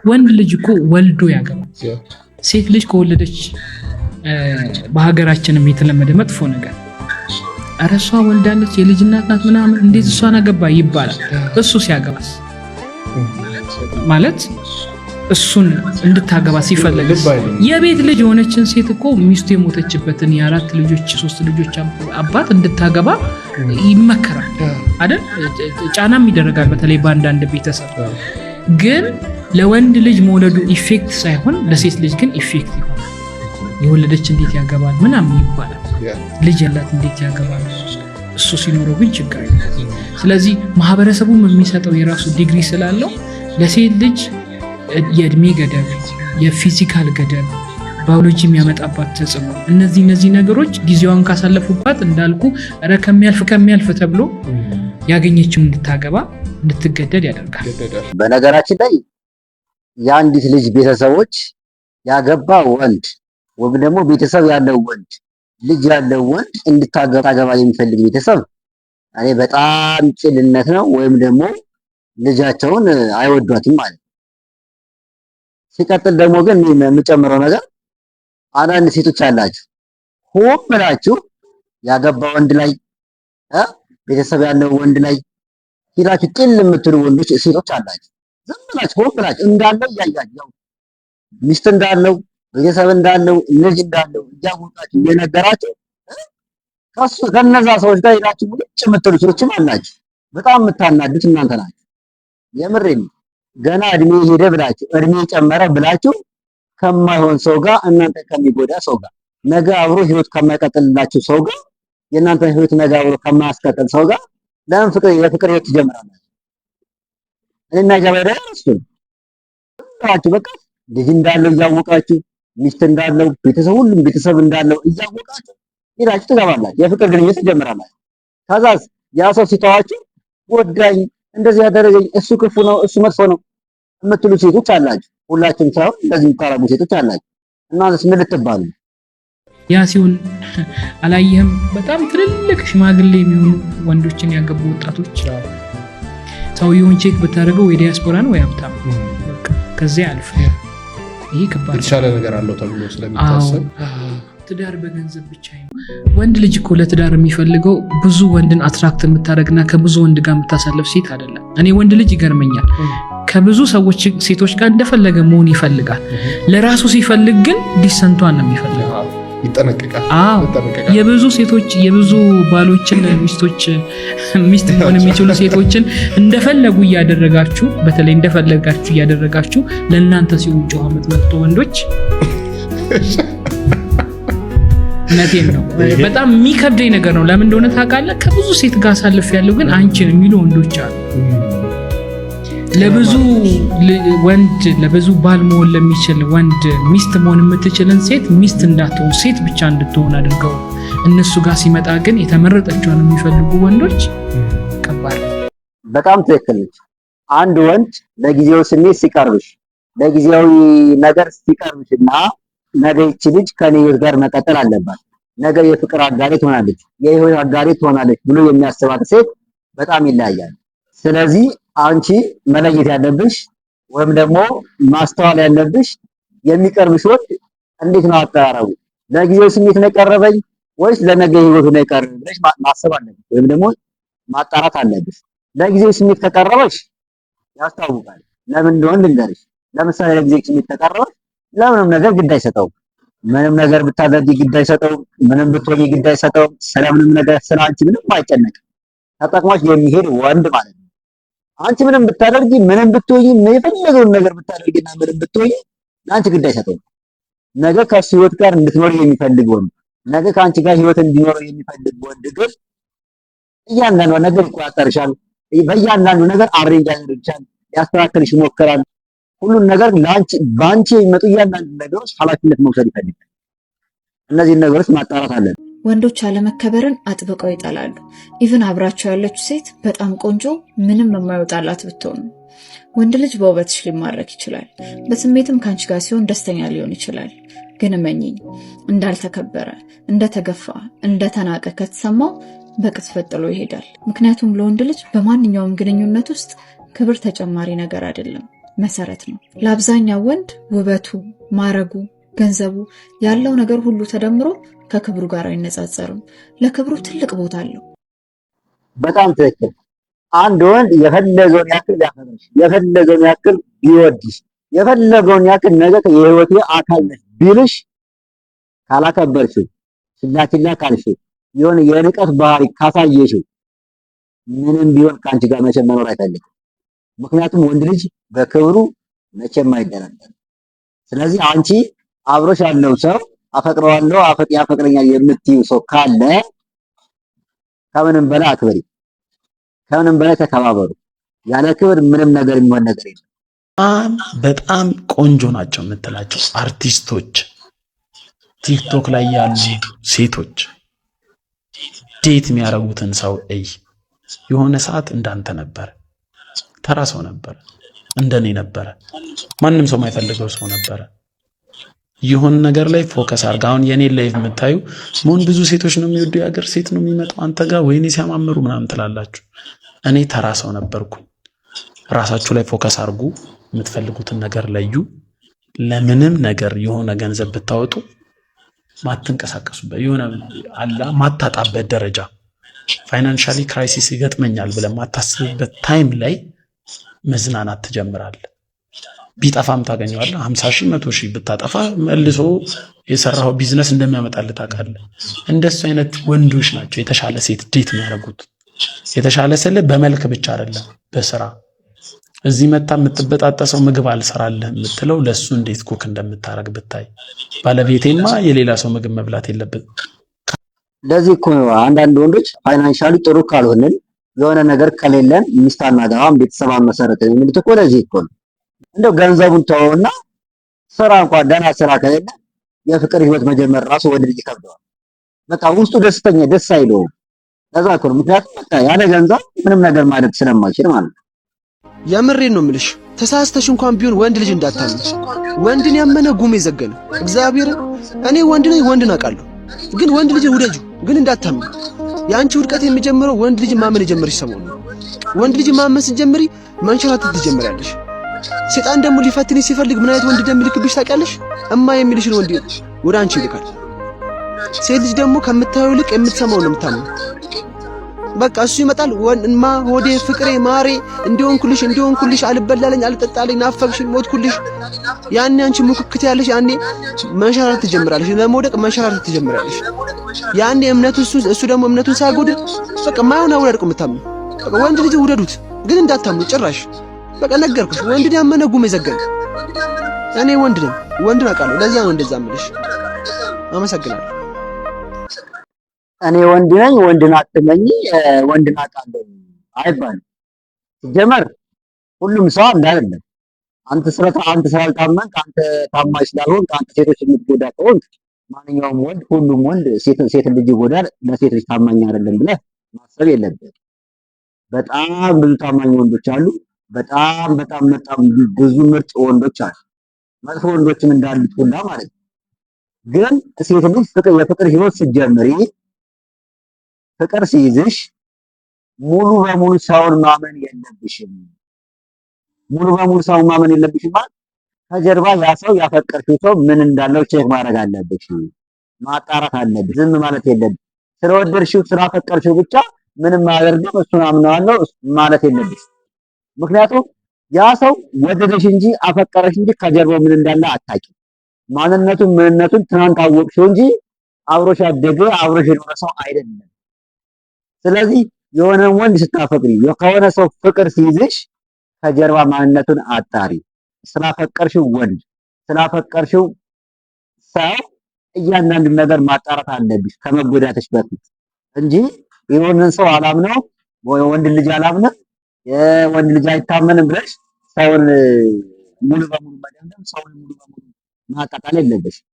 ወንድ ልጅ እኮ ወልዶ ያገባል። ሴት ልጅ ከወለደች በሀገራችንም የተለመደ መጥፎ ነገር ኧረ እሷ ወልዳለች የልጅ እናት ናት ምናምን እንዴት እሷን አገባ ይባላል። እሱ ሲያገባስ ማለት እሱን እንድታገባ ሲፈልግ የቤት ልጅ የሆነችን ሴት እኮ ሚስቱ የሞተችበትን የአራት ልጆች 3 ልጆች አባት እንድታገባ ይመከራል አይደል? ጫናም ይደረጋል በተለይ በአንዳንድ ቤተሰብ። ግን ለወንድ ልጅ መውለዱ ኢፌክት ሳይሆን ለሴት ልጅ ግን ኢፌክት ይሆናል። የወለደች እንዴት ያገባል ምናምን ይባላል። ልጅ ያላት እንዴት ያገባል? እሱ ሲኖረው ግን ችግር የለም። ስለዚህ ማህበረሰቡም የሚሰጠው የራሱ ዲግሪ ስላለው ለሴት ልጅ የእድሜ ገደብ፣ የፊዚካል ገደብ፣ ባዮሎጂ የሚያመጣባት ተጽዕኖ እነዚህ ነገሮች ጊዜዋን ካሳለፉባት እንዳልኩ ኧረ ከሚያልፍ ተብሎ ያገኘችው እንድታገባ እንድትገደድ ያደርጋል። በነገራችን ላይ የአንዲት ልጅ ቤተሰቦች ያገባ ወንድ ወይም ደግሞ ቤተሰብ ያለው ወንድ ልጅ ያለው ወንድ እንድታገባ የሚፈልግ ቤተሰብ እኔ በጣም ጭልነት ነው ወይም ደግሞ ልጃቸውን አይወዷትም ማለት ነው። ሲቀጥል ደግሞ ግን የምጨምረው ነገር አንዳንድ ሴቶች አላችሁ ሆም ብላችሁ ያገባ ወንድ ላይ ቤተሰብ ያለው ወንድ ላይ ሄዳችሁ ጥል የምትሉ ወንዶች ሴቶች አላችሁ። ዝም ብላችሁ ሆም ብላችሁ እንዳለው እያያችሁ ሚስት እንዳለው ቤተሰብ እንዳለው ልጅ እንዳለው እያወቃችሁ እየነገራችሁ ከነዛ ሰዎች ጋር ሄዳችሁ ሙልጭ የምትሉ ሰዎችም አላችሁ። በጣም የምታናዱት እናንተ ናችሁ። የምሬን ገና እድሜ ሄደ ብላችሁ እድሜ ጨመረ ብላችሁ ከማይሆን ሰው ጋር እናንተ ከሚጎዳ ሰው ጋር ነገ አብሮ ህይወት ከማይቀጥልላችሁ ሰው ጋር የእናንተ ህይወት ነገ አብሮ ከማያስቀጥል ሰው ጋር ለምን የፍቅር ህይወት ትጀምራላችሁ? እና ጀበረ በቃ ልጅ እንዳለው እያወቃችሁ ሚስት እንዳለው ሁሉም ቤተሰብ እንዳለው እያወቃችሁ ሄዳችሁ ትገባላችሁ። የፍቅር ግንኙነት ትጀምራላችሁ። ከዛስ ያ ሰው ሲተዋችሁ ወዳኝ እንደዚህ ያደረገኝ እሱ ክፉ ነው እሱ መጥፎ ነው የምትሉ ሴቶች አላችሁ። ሁላችሁም ሳይሆን እንደዚህ የምታረጉ ሴቶች አላችሁ። እናንተስ ምን ልትባሉ? ያ ሲሆን አላየህም? በጣም ትልልቅ ሽማግሌ የሚሆኑ ወንዶችን ያገቡ ወጣቶች ሰውየውን ቼክ ብታደርገው ወይ ዲያስፖራ ነው ወይ ሀብታም በቃ ከዚያ አልፍ። ይሄ ከባድ የተሻለ ነገር አለው ተብሎ ስለሚታሰብ ትዳር በገንዘብ ብቻ ነው። ወንድ ልጅ እኮ ለትዳር የሚፈልገው ብዙ ወንድን አትራክት የምታደርግና ከብዙ ወንድ ጋር የምታሳልፍ ሴት አይደለም። እኔ ወንድ ልጅ ይገርመኛል። ከብዙ ሴቶች ጋር እንደፈለገ መሆን ይፈልጋል። ለራሱ ሲፈልግ ግን ዲሰንቷን ነው የሚፈልገው። ይጠነቀቃል። የብዙ ሴቶች የብዙ ባሎችን ሚስት ሆነ የሚችሉ ሴቶችን እንደፈለጉ እያደረጋችሁ በተለይ እንደፈለጋችሁ እያደረጋችሁ ለእናንተ ሲሆን ጨዋ የምትመጡ ወንዶች እውነቴን ነው በጣም የሚከብደኝ ነገር ነው። ለምን እንደሆነ ታውቃለህ? ከብዙ ሴት ጋር አሳልፍ ያለው ግን አንቺን የሚሉ ወንዶች አሉ። ለብዙ ወንድ ለብዙ ባል መሆን ለሚችል ወንድ ሚስት መሆን የምትችልን ሴት ሚስት እንዳትሆን ሴት ብቻ እንድትሆን አድርገው እነሱ ጋር ሲመጣ ግን የተመረጠችውን የሚፈልጉ ወንዶች ከባድ። በጣም ትክክል ነች። አንድ ወንድ ለጊዜው ስሜት ሲቀርብሽ ለጊዜያዊ ነገር ሲቀርብሽና ነገ ይህች ልጅ ከኔ ጋር መቀጠል አለባት ነገ የፍቅር አጋሪ ትሆናለች የህይወት አጋሪ ትሆናለች ብሎ የሚያስባት ሴት በጣም ይለያያል። ስለዚህ አንቺ መለየት ያለብሽ ወይም ደግሞ ማስተዋል ያለብሽ የሚቀርብሽ ወንድ እንዴት ነው አቀራረቡ? ለጊዜው ስሜት ነው የቀረበኝ ወይስ ለነገ ህይወቱ ነው የቀረበኝ ብለሽ ማሰብ አለብሽ፣ ወይም ደግሞ ማጣራት አለብሽ። ለጊዜው ስሜት ከቀረበሽ ያስታውቃል። ለምን እንደሆነ ልንገርሽ። ለምሳሌ ለጊዜው ስሜት ከቀረበሽ ለምንም ነገር ግድ አይሰጠውም። ምንም ነገር ብታደርጊ ግድ አይሰጠውም። ምንም ብትሆኚ ግድ አይሰጠውም። ስለምንም ነገር ስላንቺ ምንም አይጨነቅም። ተጠቅሞሽ የሚሄድ ወንድ ማለት ነው። አንቺ ምንም ብታደርጊ ምንም ብትሆኚ የፈለገውን ነገር ብታደርጊና ምንም ብትሆኚ ለአንቺ ግድ አይሰጠውም። ነገ ከሱ ህይወት ጋር እንድትኖር የሚፈልግ ወንድ፣ ነገ ከአንቺ ጋር ህይወት እንዲኖረው የሚፈልግ ወንድ ግን እያንዳንዱ ነገር ይቆጣጠርሻል። በእያንዳንዱ ነገር አሬንጅ ያደርግሻል፣ ሊያስተካክልሽ ይሞክራል። ሁሉን ነገር በአንቺ የሚመጡ እያንዳንዱ ነገሮች ኃላፊነት መውሰድ ይፈልጋል። እነዚህን ነገሮች ማጣራት አለን። ወንዶች አለመከበርን አጥብቀው ይጠላሉ። ኢቭን አብራቸው ያለችው ሴት በጣም ቆንጆ ምንም የማይወጣላት ብትሆን ወንድ ልጅ በውበትሽ ሊማረክ ይችላል። በስሜትም ካንቺ ጋር ሲሆን ደስተኛ ሊሆን ይችላል። ግን እመኚኝ እንዳልተከበረ፣ እንደተገፋ፣ እንደተናቀ ከተሰማው በቅጽበት ጥሎ ይሄዳል። ምክንያቱም ለወንድ ልጅ በማንኛውም ግንኙነት ውስጥ ክብር ተጨማሪ ነገር አይደለም፣ መሰረት ነው። ለአብዛኛው ወንድ ውበቱ፣ ማረጉ፣ ገንዘቡ ያለው ነገር ሁሉ ተደምሮ ከክብሩ ጋር አይነጻጸርም። ለክብሩ ትልቅ ቦታ አለው። በጣም ትክክል። አንድ ወንድ የፈለገውን ያክል ቢያፈቅርሽ፣ የፈለገውን ያክል ቢወድሽ፣ የፈለገውን ያክል ነገ የህይወቴ አካል ነሽ ቢልሽ ካላከበርሽው፣ ችላ ካልሽው፣ የሆነ የንቀት ባህሪ ካሳየሽው ምንም ቢሆን ከአንቺ ጋር መቼም መኖር አይፈልግም። ምክንያቱም ወንድ ልጅ በክብሩ መቼም አይደራደርም። ስለዚህ አንቺ አብሮሽ ያለው ሰው አፈቅረዋለሁ ያፈቅረኛል የምትይው ሰው ካለ ከምንም በላይ አክብሪ፣ ከምንም በላይ ተከባበሩ። ያለ ክብር ምንም ነገር የሚሆን ነገር የለም። በጣም ቆንጆ ናቸው የምትላቸው አርቲስቶች፣ ቲክቶክ ላይ ያሉ ሴቶች ዴት የሚያደርጉትን ሰው እይ። የሆነ ሰዓት እንዳንተ ነበር፣ ተራ ሰው ነበር፣ እንደኔ ነበረ፣ ማንም ሰው የማይፈልገው ሰው ነበረ። የሆነ ነገር ላይ ፎከስ አድርጋ። አሁን የኔ ላይፍ የምታዩ ምን ብዙ ሴቶች ነው የሚወዱ፣ የሀገር ሴት ነው የሚመጣው አንተ ጋር ወይኔ ሲያማምሩ ምናምን ትላላችሁ። እኔ ተራ ሰው ነበርኩ። ራሳችሁ ላይ ፎከስ አድርጉ፣ የምትፈልጉትን ነገር ለዩ። ለምንም ነገር የሆነ ገንዘብ ብታወጡ ማትንቀሳቀሱበት የሆነ አላ ማታጣበት ደረጃ ፋይናንሻሊ ክራይሲስ ይገጥመኛል ብለህ ማታስብበት ታይም ላይ መዝናናት ትጀምራለህ። ቢጠፋም ታገኘዋለህ። 50 ሺህ 100 ሺህ ብታጠፋ መልሶ የሰራው ቢዝነስ እንደሚያመጣልህ ታውቃለህ። እንደሱ አይነት ወንዶች ናቸው የተሻለ ሴት ዴት የሚያደርጉት። የተሻለ ስለ በመልክ ብቻ አይደለም፣ በስራ እዚህ መታ የምትበጣጠሰው ምግብ አልሰራልህ የምትለው ለሱ እንዴት ኩክ እንደምታረግ ብታይ። ባለቤቴማ የሌላ ሰው ምግብ መብላት የለበት። ለዚህ እኮ አንዳንድ ወንዶች ፋይናንሻሊ ጥሩ ካልሆነን የሆነ ነገር ከሌለን ሚስት አናገባም ቤተሰብ መሰረት የሚሉት እኮ ለዚህ እኮ ነው። እንደው ገንዘቡን ተወውና ስራ እንኳን ደህና ስራ ከሌለ የፍቅር ህይወት መጀመር ራሱ ወንድ ልጅ ይከብደዋል። በቃ ውስጡ ደስ አይለውም። ለዛ እኮ ነው። ምክንያቱም በቃ ያለ ገንዘብ ምንም ነገር ማድረግ ስለማይችል ማለት ነው። የምሬን ነው የምልሽ። ተሳስተሽ እንኳን ቢሆን ወንድ ልጅ እንዳታምኝ። ወንድን ያመነ ጉም የዘገነ እግዚአብሔር። እኔ ወንድ ነኝ፣ ወንድን አውቃለሁ። ግን ወንድ ልጅ ውደጁ፣ ግን እንዳታምኝ። የአንቺ ውድቀት የሚጀምረው ወንድ ልጅ ማመን የጀመርሽ ሰሞኑን። ወንድ ልጅ ማመን ስትጀምሪ መንሸራተት ትጀምሪያለሽ። ሴጣን ደግሞ ሊፈትንሽ ሲፈልግ ምን አይነት ወንድ እንደሚልክብሽ ታውቂያለሽ? እማ የሚልሽን ወንድ ወደ አንቺ ይልካል። ሴት ልጅ ደግሞ ከምታየው ይልቅ የምትሰማው ነው የምታምነው። በቃ እሱ ይመጣል። ወንማ ሆዴ ፍቅሬ ማሬ እንዲሆንኩልሽ አልበላለኝ አልጠጣለኝ ናፈቅሽኝ ሞትኩልሽ። ያኔ አንቺ ሙክክት ያለሽ ያኔ መንሸራተት ትጀምራለሽ። ለመውደቅ መንሸራተት ትጀምራለሽ። ያኔ እሱ ደግሞ እምነቱን ሳያጎድል በቃ ማይሆን አውላድቁ የምታምኑ። በቃ ወንድ ልጅ ውደዱት፣ ግን እንዳታምኑ ጭራሽ። በቃ ነገርኩሽ፣ ወንድን ያመነ ጉም የዘገነ። እኔ ወንድ ነኝ፣ ወንድን አውቃለሁ። ለዚያ ነው እንደዛ የምልሽ። አመሰግናለሁ። እኔ ወንድ ነኝ፣ ወንድን አትመኝ፣ ወንድን አውቃለሁ አይባልም። ሲጀመር ሁሉም ሰው አንድ አይደለም። አንተ ስላልታመንክ፣ አንተ ታማኝ ስላልሆንክ፣ አንተ ሴቶች የምትጎዳ ከሆንክ ማንኛውም ወንድ ሁሉም ወንድ ሴት ልጅ ይጎዳል፣ ለሴት ልጅ ታማኝ አይደለም ብለህ ማሰብ የለብህም። በጣም ብዙ ታማኝ ወንዶች አሉ። በጣም ብዙ ምርጥ ወንዶች አሉ። መጥፎ ወንዶችም እንዳሉት ሁላ ማለት ነው። ግን ሴት ልጅ የፍቅር ህይወት ስትጀምሪ ፍቅር ሲይዝሽ ሙሉ በሙሉ ሰውን ማመን የለብሽም። ሙሉ በሙሉ ሰውን ማመን የለብሽም ማለት ከጀርባ ያ ሰው ያፈቀርሽው ሰው ምን እንዳለው ቼክ ማድረግ አለብሽ፣ ማጣራት አለብሽ። ዝም ማለት የለብሽ። ስለወደድሽው ስላፈቀርሽው ብቻ ምንም አያደርግም እሱን አምነዋለሁ ማለት የለብሽ። ምክንያቱም ያ ሰው ወደደሽ እንጂ አፈቀረሽ እንጂ ከጀርባው ምን እንዳለ አታውቂም። ምንነቱን ትናንት አወቅሽው እንጂ አብሮሽ ያደገ አብሮሽ የኖረ ሰው አይደለም። ስለዚህ የሆነ ወንድ ስታፈቅሪ ከሆነ ሰው ፍቅር ሲይዝሽ ከጀርባ ማንነቱን አጣሪ። ስላፈቀርሽው ወንድ ስላፈቀርሽው ሰው እያንዳንዱ ነገር ማጣራት አለብሽ ከመጎዳትሽ በፊት እንጂ የሆነን ሰው አላምነው ወንድ ልጅ አላምነው የወንድ ልጅ አይታመንም ብለሽ ሰውን ሙሉ በሙሉ መደምደም፣ ሰውን ሙሉ በሙሉ ማጣጣል የለብሽ።